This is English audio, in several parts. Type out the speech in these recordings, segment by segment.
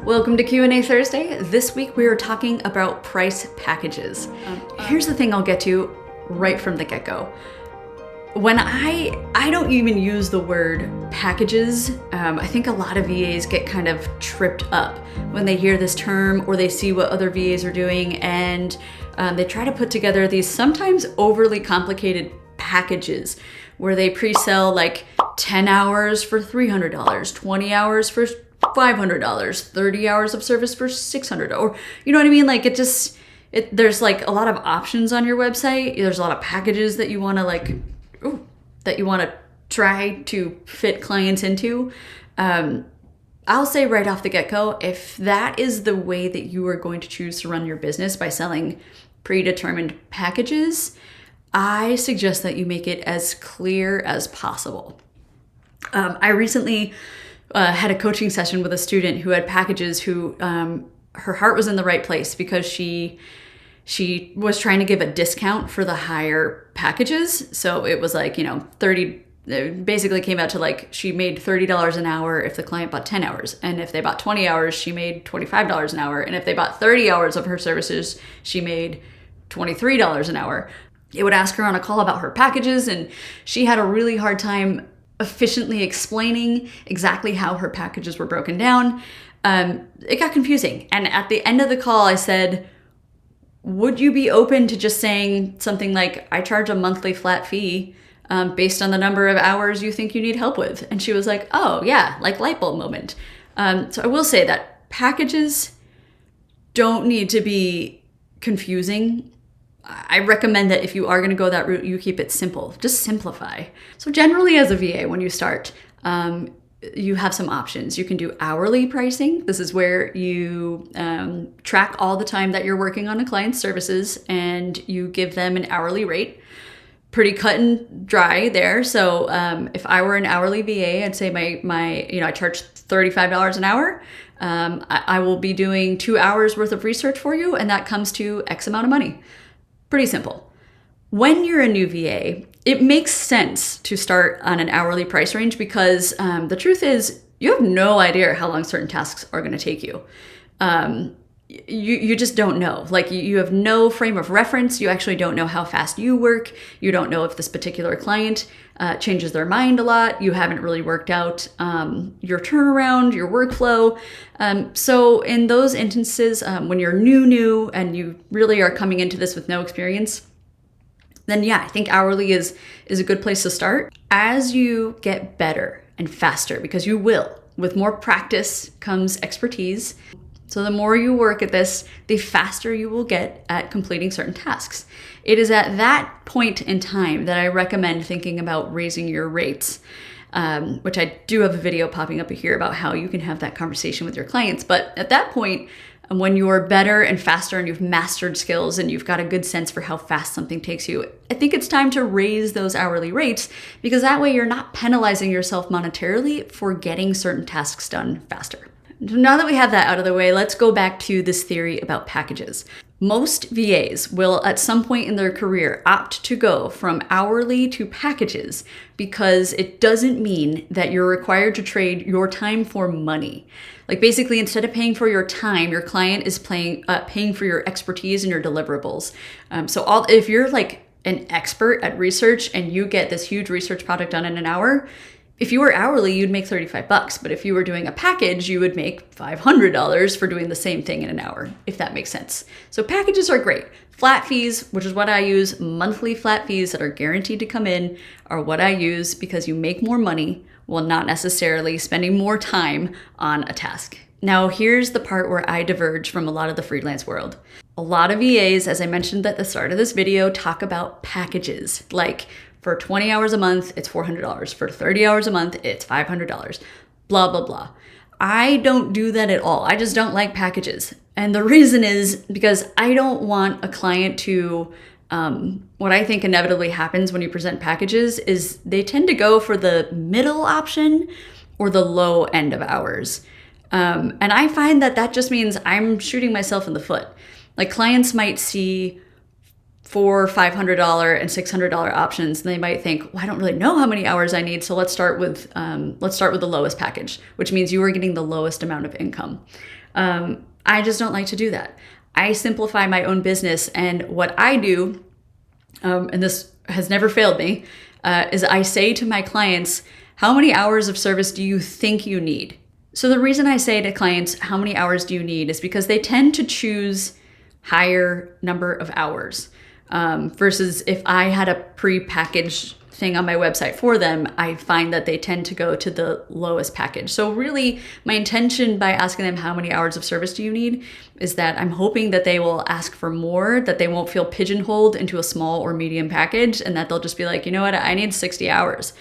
Welcome to Q&A Thursday. This week we are talking about price packages. Here's the thing I'll get to right from the get-go. When I don't even use the word packages, I think a lot of VAs get kind of tripped up when they hear this term or they see what other VAs are doing, and they try to put together these sometimes overly complicated packages where they pre-sell like 10 hours for $300, 20 hours for $500, 30 hours of service for $600, or you know what I mean? Like there's like a lot of options on your website. There's a lot of packages that you want to try to fit clients into. I'll say right off the get-go, if that is the way that you are going to choose to run your business by selling predetermined packages, I suggest that you make it as clear as possible. I recently had a coaching session with a student who had packages who her heart was in the right place because she was trying to give a discount for the higher packages. So it was like, it basically came out to like she made $30 an hour if the client bought 10 hours. And if they bought 20 hours, she made $25 an hour. And if they bought 30 hours of her services, she made $23 an hour. It would ask her on a call about her packages, and she had a really hard time efficiently explaining exactly how her packages were broken down. It got confusing. And at the end of the call, I said, would you be open to just saying something like, I charge a monthly flat fee based on the number of hours you think you need help with? And she was like, oh yeah, like light bulb moment. So I will say that packages don't need to be confusing. I recommend that if you are going to go that route, you keep it simple. Just simplify. So generally as a VA, when you start, you have some options. You can do hourly pricing. This is where you track all the time that you're working on a client's services and you give them an hourly rate. Pretty cut and dry there. So if I were an hourly VA, I'd say I charge $35 an hour. I will be doing 2 hours worth of research for you, and that comes to X amount of money. Pretty simple. When you're a new VA, it makes sense to start on an hourly price range because the truth is you have no idea how long certain tasks are going to take you. You just don't know. Like you have no frame of reference. You actually don't know how fast you work. You don't know if this particular client changes their mind a lot. You haven't really worked out your turnaround, your workflow. So in those instances, when you're new and you really are coming into this with no experience, then yeah, I think hourly is a good place to start. As you get better and faster, because you will, with more practice comes expertise. So the more you work at this, the faster you will get at completing certain tasks. It is at that point in time that I recommend thinking about raising your rates, which I do have a video popping up here about how you can have that conversation with your clients. But at that point, when you're better and faster and you've mastered skills and you've got a good sense for how fast something takes you, I think it's time to raise those hourly rates because that way you're not penalizing yourself monetarily for getting certain tasks done faster. Now that we have that out of the way, let's go back to this theory about packages. Most VAs will at some point in their career opt to go from hourly to packages because it doesn't mean that you're required to trade your time for money. Like basically, instead of paying for your time, your client is paying for your expertise and your deliverables. If you're like an expert at research and you get this huge research project done in an hour, if you were hourly, you'd make $35, but if you were doing a package, you would make $500 for doing the same thing in an hour, if that makes sense. So packages are great. Flat fees, which is what I use, monthly flat fees that are guaranteed to come in are what I use because you make more money while not necessarily spending more time on a task. Now, here's the part where I diverge from a lot of the freelance world. A lot of VAs, as I mentioned at the start of this video, talk about packages, like for 20 hours a month, it's $400. For 30 hours a month, it's $500. Blah, blah, blah. I don't do that at all. I just don't like packages. And the reason is because I don't want a client to, what I think inevitably happens when you present packages is they tend to go for the middle option or the low end of hours. And I find that just means I'm shooting myself in the foot. Like clients might see $500 and $600 options, and they might think, well, I don't really know how many hours I need, so let's start with the lowest package, which means you are getting the lowest amount of income. I just don't like to do that. I simplify my own business, and what I do, and this has never failed me, is I say to my clients, how many hours of service do you think you need? So the reason I say to clients, how many hours do you need, is because they tend to choose higher number of hours. Versus if I had a pre-packaged thing on my website for them, I find that they tend to go to the lowest package. So really, my intention by asking them how many hours of service do you need is that I'm hoping that they will ask for more, that they won't feel pigeonholed into a small or medium package, and that they'll just be like, you know what, I need 60 hours.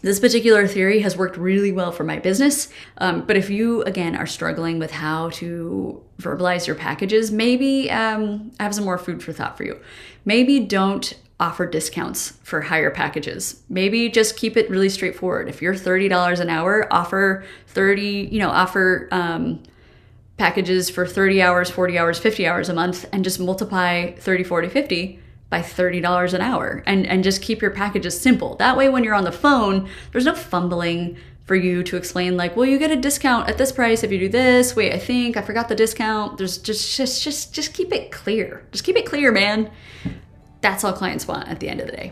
This particular theory has worked really well for my business. But if you, again, are struggling with how to verbalize your packages, maybe I have some more food for thought for you. Maybe don't offer discounts for higher packages. Maybe just keep it really straightforward. If you're $30 an hour, offer packages for 30 hours, 40 hours, 50 hours a month, and just multiply 30, 40, 50 by $30 an hour, and just keep your packages simple. That way, when you're on the phone, there's no fumbling for you to explain like, well, you get a discount at this price if you do this. Wait, I forgot the discount. There's just keep it clear. Just keep it clear, man. That's all clients want at the end of the day.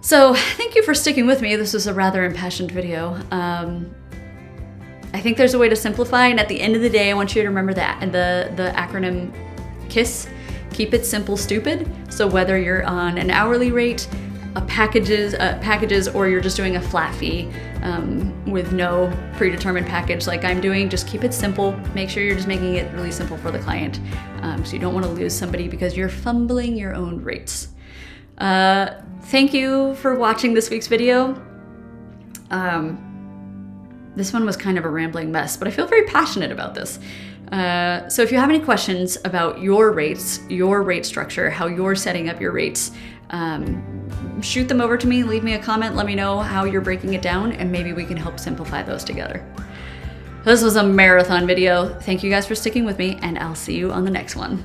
So thank you for sticking with me. This was a rather impassioned video. I think there's a way to simplify, and at the end of the day, I want you to remember that, and the acronym KISS. Keep it simple, stupid. So whether you're on an hourly rate, packages, or you're just doing a flat fee with no predetermined package like I'm doing, just keep it simple. Make sure you're just making it really simple for the client. So you don't want to lose somebody because you're fumbling your own rates. Thank you for watching this week's video. This one was kind of a rambling mess, but I feel very passionate about this. So if you have any questions about your rates, your rate structure, how you're setting up your rates, shoot them over to me, leave me a comment, let me know how you're breaking it down, and maybe we can help simplify those together. This was a marathon video. Thank you guys for sticking with me, and I'll see you on the next one.